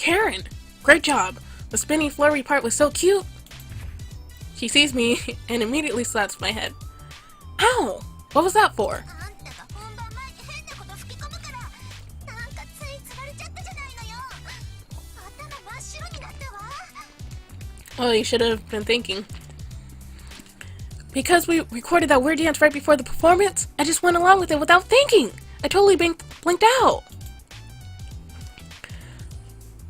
Karin! Great job! The spinny flurry part was so cute! She sees me and immediately slaps my head. Ow! What was that for? Oh, you should have been thinking. Because we recorded that weird dance right before the performance, I just went along with it without thinking! I totally blinked out!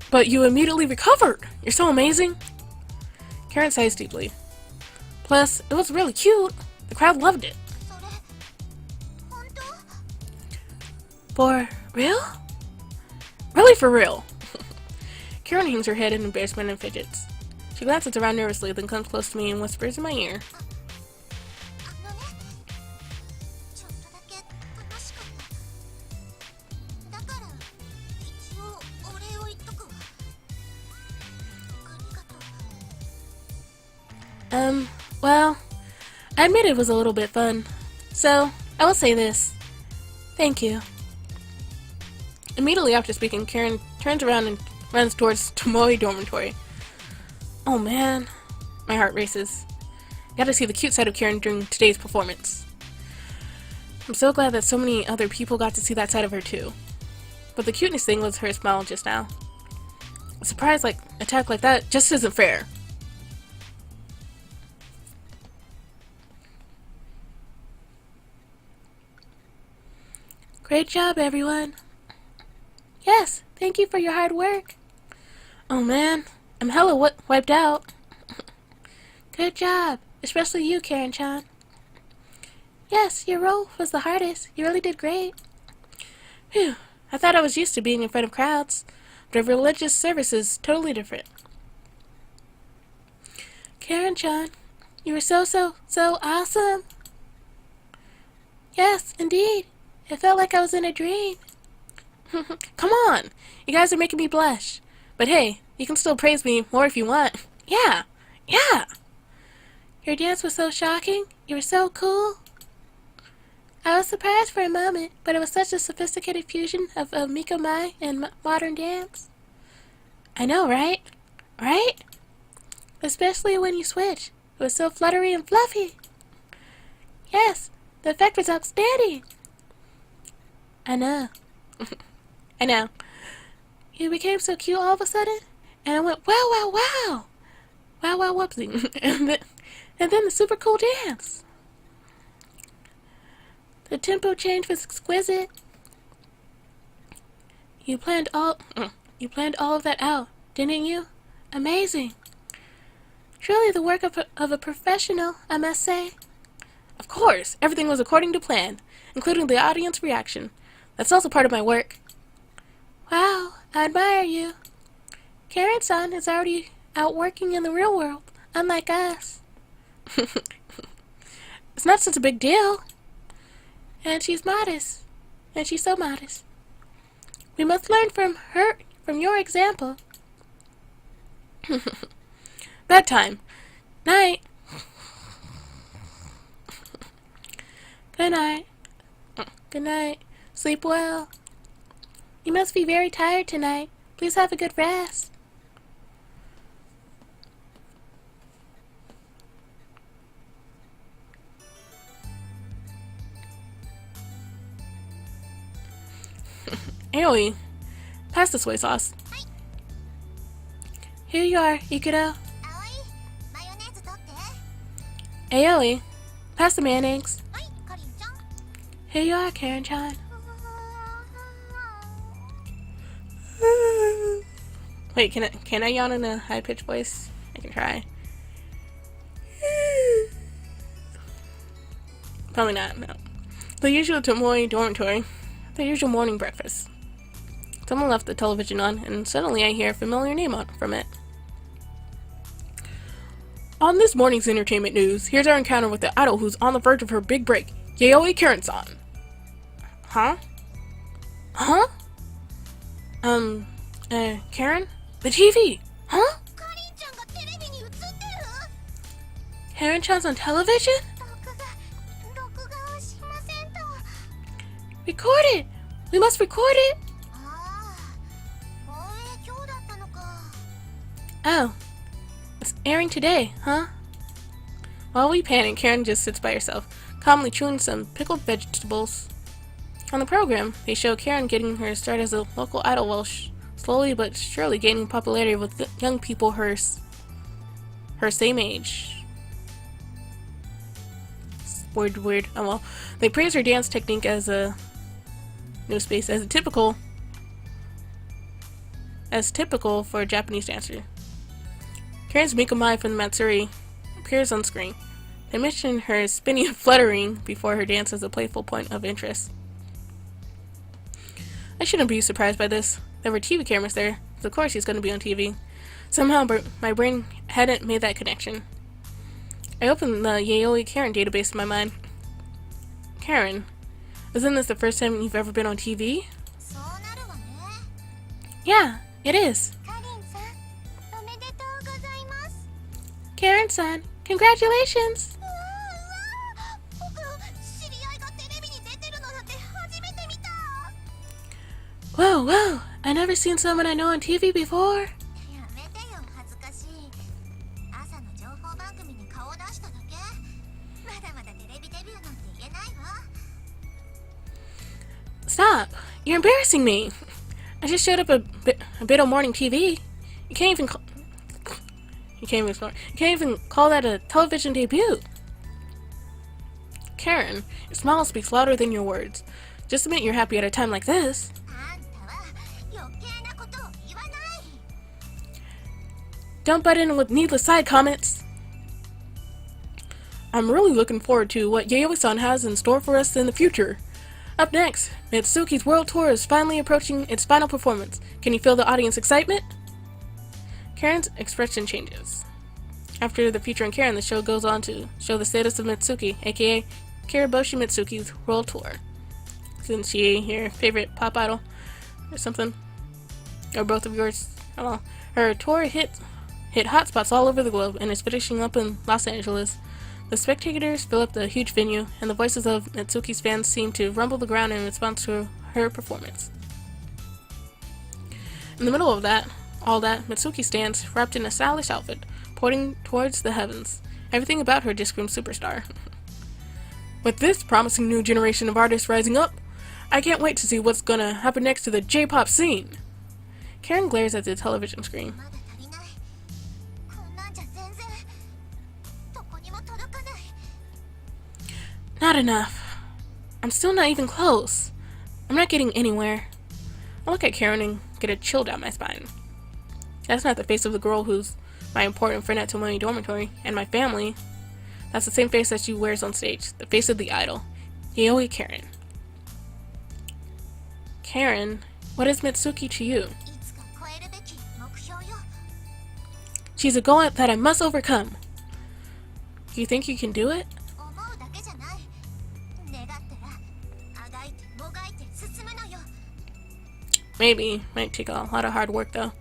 But you immediately recovered! You're so amazing! Karin sighs deeply. Plus, it was really cute. The crowd loved it. For real? Really for real! Karin hangs her head in embarrassment and fidgets. She glances around nervously, then comes close to me and whispers in my ear. Well, I admit it was a little bit fun. So, I will say this. Thank you. Immediately after speaking, Karin turns around and runs towards Tomoe dormitory. Oh man, my heart races. Got to see the cute side of Karin during today's performance. I'm so glad that so many other people got to see that side of her too. But the cuteness thing was her smile just now. A surprise attack like that just isn't fair. Great job, everyone. Yes, thank you for your hard work. Oh man, I'm hella wiped out. Good job, especially you, Karin-chan. Yes, your role was the hardest. You really did great. Phew, I thought I was used to being in front of crowds, but a religious service is totally different. Karin-chan, you were so awesome. Yes, indeed. It felt like I was in a dream. Come on! You guys are making me blush. But hey, you can still praise me more if you want. Yeah! Yeah! Your dance was so shocking. You were so cool. I was surprised for a moment, but it was such a sophisticated fusion of Miko Mai and modern dance. I know, right? Right? Especially when you switch. It was so fluttery and fluffy. Yes, the effect was outstanding. I know. I know. You became so cute all of a sudden, and I went, wow, wow, wow! Wow, wow, whoopsie. and then the super cool dance. The tempo change was exquisite. You planned all of that out, didn't you? Amazing. Truly the work of a professional, I must say. Of course, everything was according to plan, including the audience reaction. That's also part of my work. Wow, I admire you. Karin-san is already out working in the real world, unlike us. It's not such a big deal. And she's modest. And she's so modest. We must learn from your example. Bedtime. Night. Good night. Good night. Sleep well. You must be very tired tonight. Please have a good rest. Aoi, pass the soy sauce. Here you are, Ikuto. Aoi, pass the mayonnaise. Here you are, Karin-chan. Wait, can I yawn in a high-pitched voice? I can try. Probably not, no. The usual Tomoe dormitory. The usual morning breakfast. Someone left the television on, and suddenly I hear a familiar name from it. On this morning's entertainment news, here's our encounter with the idol who's on the verge of her big break, Yaoi Karin-san. Huh? Huh? Karin? The TV! Huh? Karin-chan's on television? Record it! We must record it! Oh, it's airing today, huh? While we panic, Karin just sits by herself, calmly chewing some pickled vegetables. On the program, they show Karin getting her start as a local idol while slowly but surely gaining popularity with young people her same age. Weird. Oh well. They praise her dance technique as a typical for a Japanese dancer. Karin's Mikamai from the Matsuri appears on screen. They mention her spinning and fluttering before her dance as a playful point of interest. I shouldn't be surprised by this. There were TV cameras there, so of course he's going to be on TV. Somehow my brain hadn't made that connection. I opened the Yayoi Karin database in my mind. Karin, isn't this the first time you've ever been on TV? Yeah, it is. Karin-san, congratulations! Whoa, I never seen someone I know on TV before. Stop! You're embarrassing me! I just showed up a bit on morning TV. You can't even call that a television debut. Karin, your smile speaks louder than your words. Just admit you're happy at a time like this. Don't butt in with needless side comments. I'm really looking forward to what Yayoi-san has in store for us in the future. Up next, Mitsuki's World Tour is finally approaching its final performance. Can you feel the audience excitement? Karin's expression changes. After the feature on Karin, the show goes on to show the status of Mitsuki, aka Kiriboshi Mitsuki's World Tour. Isn't she your favorite pop idol? Or something? Or both of yours? I don't know. Her tour hit hotspots all over the globe and is finishing up in Los Angeles. The spectators fill up the huge venue, and the voices of Mitsuki's fans seem to rumble the ground in response to her performance. In the middle of all that, Mitsuki stands, wrapped in a stylish outfit, pointing towards the heavens. Everything about her just screams superstar. With this promising new generation of artists rising up, I can't wait to see what's gonna happen next to the J-pop scene. Karin glares at the television screen. Not enough. I'm still not even close. I'm not getting anywhere. I look at Karin and get a chill down my spine. That's not the face of the girl who's my important friend at Tomoe Dormitory, and my family. That's the same face that she wears on stage, the face of the idol, Yayoi Karin. Karin, what is Mitsuki to you? She's a goal that I must overcome. Do you think you can do it? Maybe. Might take a lot of hard work, though.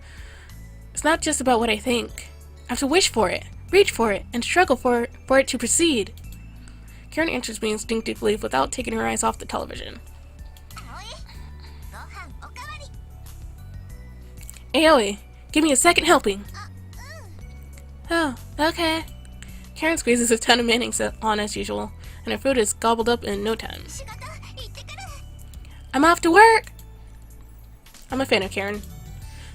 It's not just about what I think. I have to wish for it, reach for it, and struggle for it to proceed. Karin answers me instinctively without taking her eyes off the television. Aoi, give me a second helping. Oh, okay. Karin squeezes a ton of mayonnaise on as usual, and her food is gobbled up in no time. I'm off to work! I'm a fan of Karin.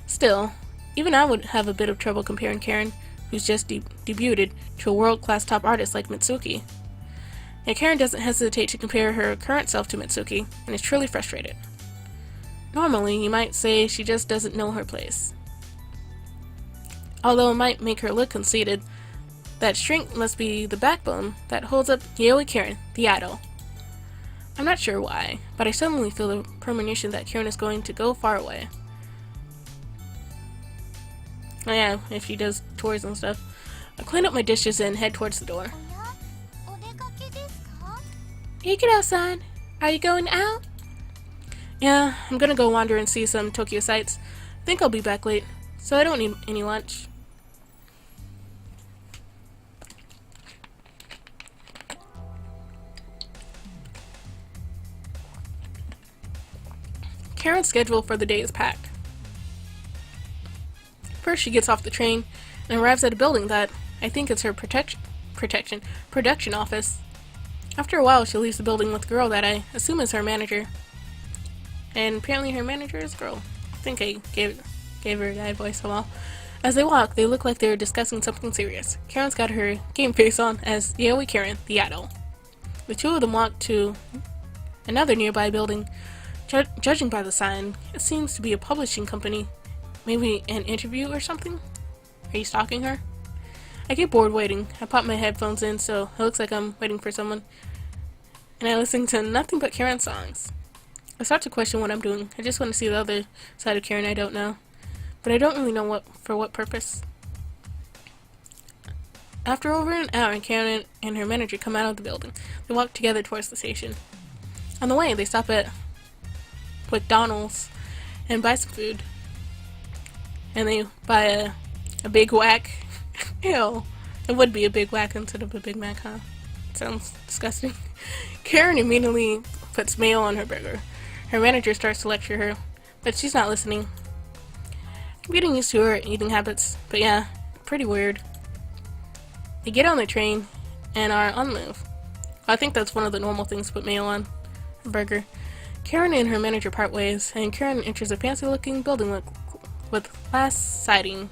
Still, even I would have a bit of trouble comparing Karin, who's just debuted, to a world-class top artist like Mitsuki. And Karin doesn't hesitate to compare her current self to Mitsuki, and is truly frustrated. Normally, you might say she just doesn't know her place. Although it might make her look conceited, that strength must be the backbone that holds up Yayoi Karin, the idol. I'm not sure why, but I suddenly feel the premonition that Karin is going to go far away. Oh yeah, if she does tours and stuff. I clean up my dishes and head towards the door. Ikuto-san, are you going out? Yeah, I'm gonna go wander and see some Tokyo sights. I think I'll be back late, so I don't need any lunch. Karin's schedule for the day is packed. First, she gets off the train and arrives at a building that I think is her production office. After a while, she leaves the building with a girl that I assume is her manager. And apparently her manager is a girl. I think I gave her a guy voice a while. As they walk, they look like they're discussing something serious. Karen's got her game face on as Yaoi Karen, the adult. The two of them walk to another nearby building. Judging by the sign, it seems to be a publishing company. Maybe an interview or something? Are you stalking her? I get bored waiting. I pop my headphones in so it looks like I'm waiting for someone. And I listen to nothing but Karen songs. I start to question what I'm doing. I just want to see the other side of Karen I don't know. But I don't really know for what purpose. After over an hour, Karen and her manager come out of the building. They walk together towards the station. On the way, they stop at McDonald's and buy some food. And they buy a Big Whack. Ew. It would be a Big Whack instead of a Big Mac, huh? Sounds disgusting. Karen immediately puts mayo on her burger. Her manager starts to lecture her, but she's not listening. I'm getting used to her eating habits, but yeah, pretty weird. They get on the train and are on the move. I think that's one of the normal things to put mayo on a burger. Karen and her manager part ways, and Karen enters a fancy-looking building with glass siding.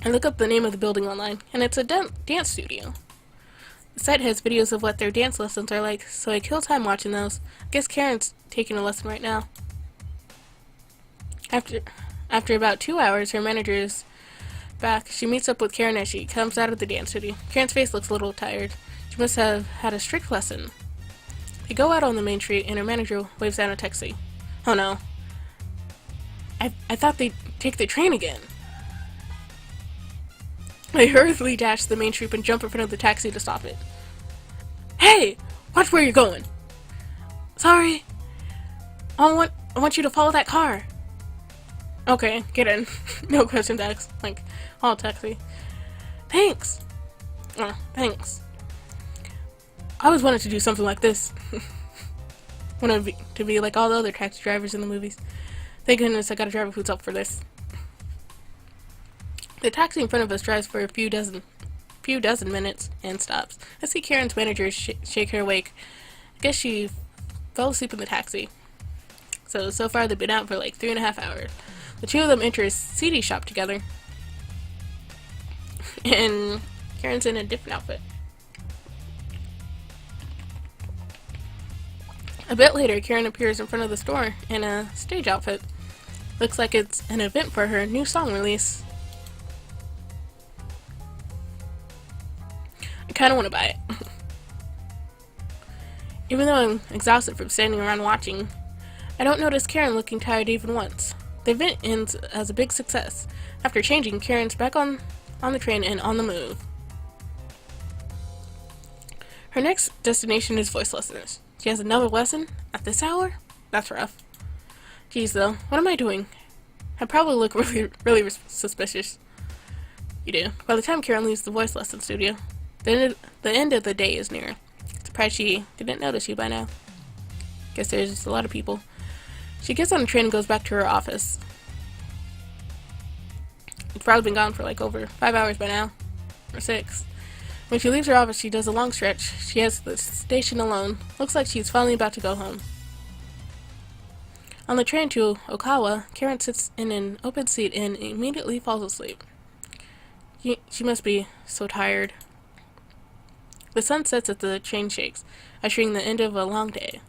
I look up the name of the building online, and it's a dance studio. The site has videos of what their dance lessons are like, so I kill time watching those. I guess Karen's taking a lesson right now. After about 2 hours, her manager is back. She meets up with Karen as she comes out of the dance studio. Karen's face looks a little tired. She must have had a strict lesson. They go out on the main street, and her manager waves down a taxi. Oh no. I thought they'd take the train again. I hurriedly dash to the main street and jump in front of the taxi to stop it. Hey! Watch where you're going! Sorry! I want you to follow that car! Okay, get in. No questions asked. Like, I'll taxi. Thanks! Oh, thanks. I always wanted to do something like this. Wanted to be like all the other taxi drivers in the movies. Thank goodness I got a driver who's up for this. The taxi in front of us drives for a few dozen minutes and stops. I see Karen's manager shake her awake. I guess she fell asleep in the taxi. So far they've been out for like 3.5 hours. The two of them enter a CD shop together. And Karen's in a different outfit. A bit later, Karen appears in front of the store in a stage outfit. Looks like it's an event for her new song release. I kinda wanna buy it. Even though I'm exhausted from standing around watching, I don't notice Karen looking tired even once. The event ends as a big success. After changing, Karen's back on the train and on the move. Her next destination is voice lessons. She has another lesson at this hour? That's rough. Geez though, what am I doing? I probably look really suspicious. You do. By the time Karen leaves the voice lesson studio, the end of the day is near. Surprised she didn't notice you by now. Guess there's just a lot of people. She gets on the train and goes back to her office. It's probably been gone for like over 5 hours by now. Or 6. When she leaves her office, she does a long stretch. She has the station alone. Looks like she's finally about to go home. On the train to Okawa, Karen sits in an open seat and immediately falls asleep. She must be so tired. The sun sets as the train shakes, ushering the end of a long day.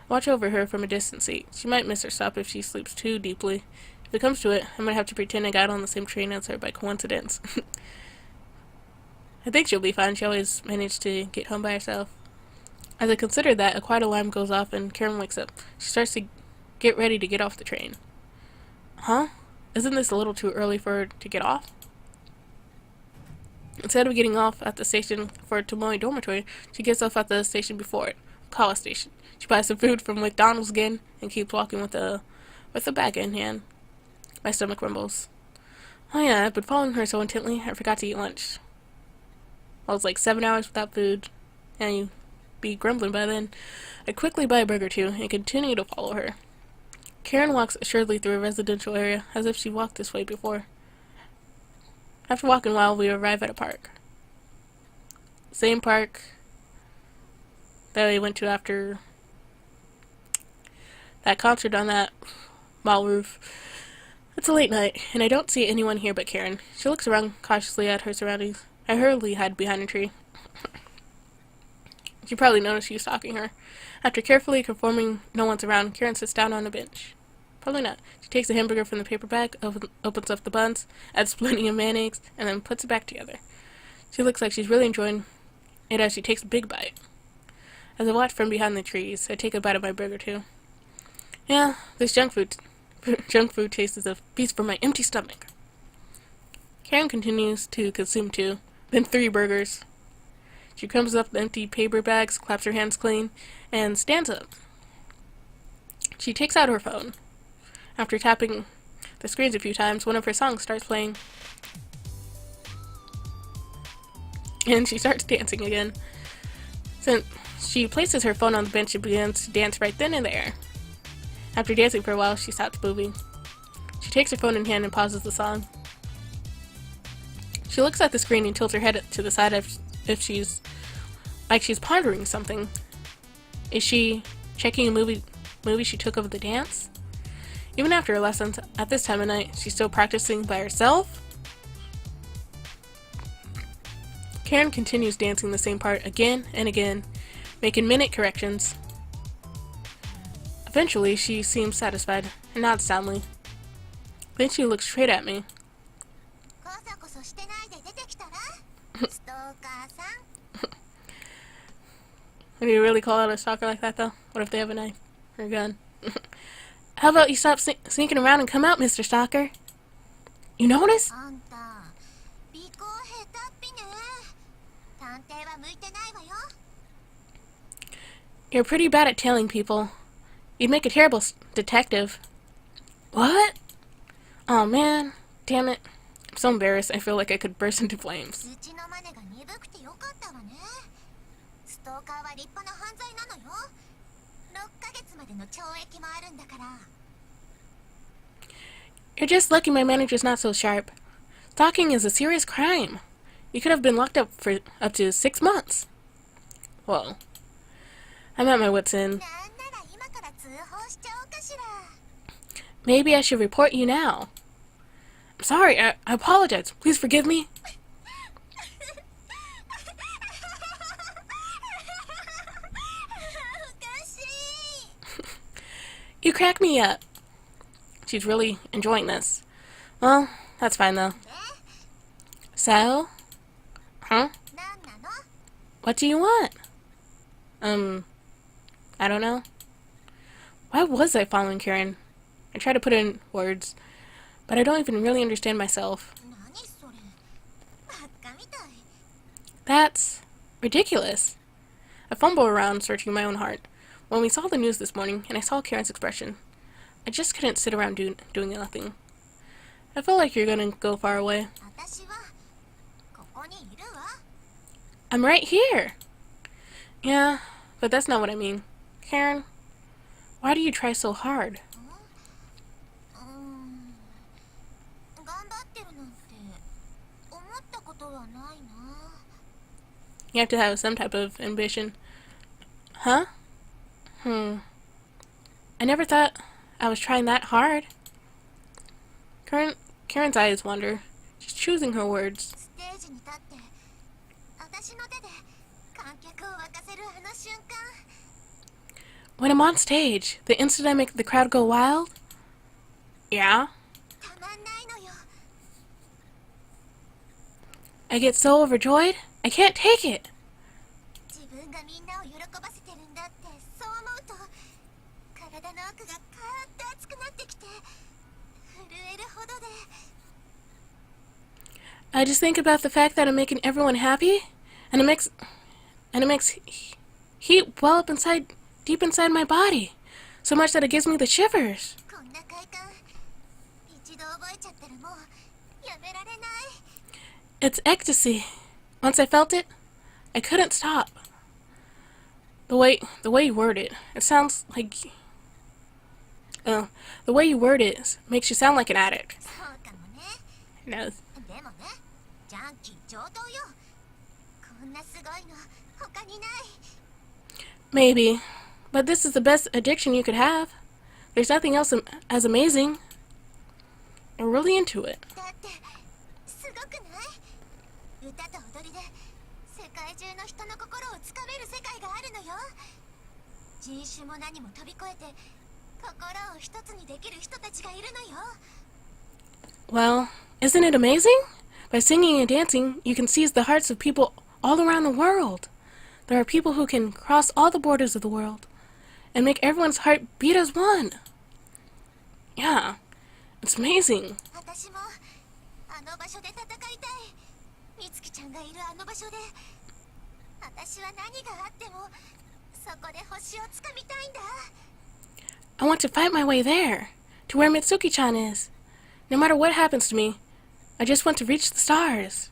I watch over her from a distant seat. She might miss her stop if she sleeps too deeply. If it comes to it, I might have to pretend I got on the same train as her by coincidence. I think she'll be fine. She always managed to get home by herself. As I consider that, a quiet alarm goes off and Karen wakes up. She starts to get ready to get off the train. Huh? Isn't this a little too early for her to get off? Instead of getting off at the station for Tomoe Dormitory, she gets off at the station before it, Kawa Station. She buys some food from McDonald's again and keeps walking with a bag in hand. My stomach rumbles. Oh yeah, I've been following her so intently, I forgot to eat lunch. I was like 7 hours without food, and you'd be grumbling by then. I quickly buy a burger too and continue to follow her. Karin walks assuredly through a residential area, as if she walked this way before. After walking a while, we arrive at a park. Same park that we went to after that concert on that mall roof. It's a late night, and I don't see anyone here but Karin. She looks around cautiously at her surroundings. I hurriedly hide behind a tree. She probably noticed you stalking her. After carefully confirming no one's around, Karin sits down on a bench. Probably not. She takes a hamburger from the paper bag, opens up the buns, adds plenty of mayonnaise, and then puts it back together. She looks like she's really enjoying it as she takes a big bite. As I watch from behind the trees, I take a bite of my burger too. Yeah, this junk food tastes as a feast for my empty stomach. Karin continues to consume 2, then 3 burgers. She comes up the empty paper bags, claps her hands clean, and stands up. She takes out her phone. After tapping the screens a few times, one of her songs starts playing. And she starts dancing again. Since she places her phone on the bench and begins to dance right then and there. After dancing for a while, she stops moving. She takes her phone in hand and pauses the song. She looks at the screen and tilts her head to the side if she's pondering something. Is she checking a movie she took of the dance? Even after her lessons, at this time of night, she's still practicing by herself? Karin continues dancing the same part again and again, making minute corrections. Eventually, she seems satisfied and nods soundly. Then she looks straight at me. Would you really call out a stalker like that, though? What if they have a knife or a gun? How about you stop sneaking around and come out, Mr. Stalker? You notice? You're pretty bad at tailing people. You'd make a terrible detective. What? Oh man, damn it. I'm so embarrassed, I feel like I could burst into flames. You're just lucky my manager's not so sharp. Stalking is a serious crime. You could have been locked up for up to 6 months. Whoa. I'm at my wit's end. Maybe I should report you now. I'm sorry, I apologize. Please forgive me. You crack me up. She's really enjoying this. Well, that's fine though. So? Huh? What do you want? I don't know. Why was I following Karin? I try to put it in words, but I don't even really understand myself. That's ridiculous. I fumble around searching my own heart. When we saw the news this morning, and I saw Karen's expression, I just couldn't sit around doing nothing. I felt like you're gonna go far away. I'm right here! Yeah, but that's not what I mean. Karin, why do you try so hard? You have to have some type of ambition. Huh? I never thought I was trying that hard. Karen's eyes wander. She's choosing her words. When I'm on stage, the instant I make the crowd go wild? Yeah? I get so overjoyed, I can't take it. I just think about the fact that I'm making everyone happy, and it makes heat well up deep inside my body, so much that it gives me the shivers. It's ecstasy. Once I felt it, I couldn't stop. The way you word it, it sounds like Uh, the way you word it makes you sound like an addict. そうかもね。 No. でもね、ジャンキー上等よ。こんなすごいの他にない。 Maybe. But this is the best addiction you could have. There's nothing else as amazing. I'm really into it. だってすごくない？歌と踊りで世界中の人の心をつかめる世界があるのよ。人種も何も飛び越えて心を一つにできる人たちがいるのよ。 Well, isn't it amazing? By singing and dancing, you can seize the hearts of people all around the world. There are people who can cross all the borders of the world and make everyone's heart beat as one. Yeah, it's amazing. 私もあの場所で戦いたい。みつきちゃんがいるあの場所で私は何があってもそこで星をつかみたいんだ。 I want to fight my way there, to where Mitsuki-chan is. No matter what happens to me, I just want to reach the stars.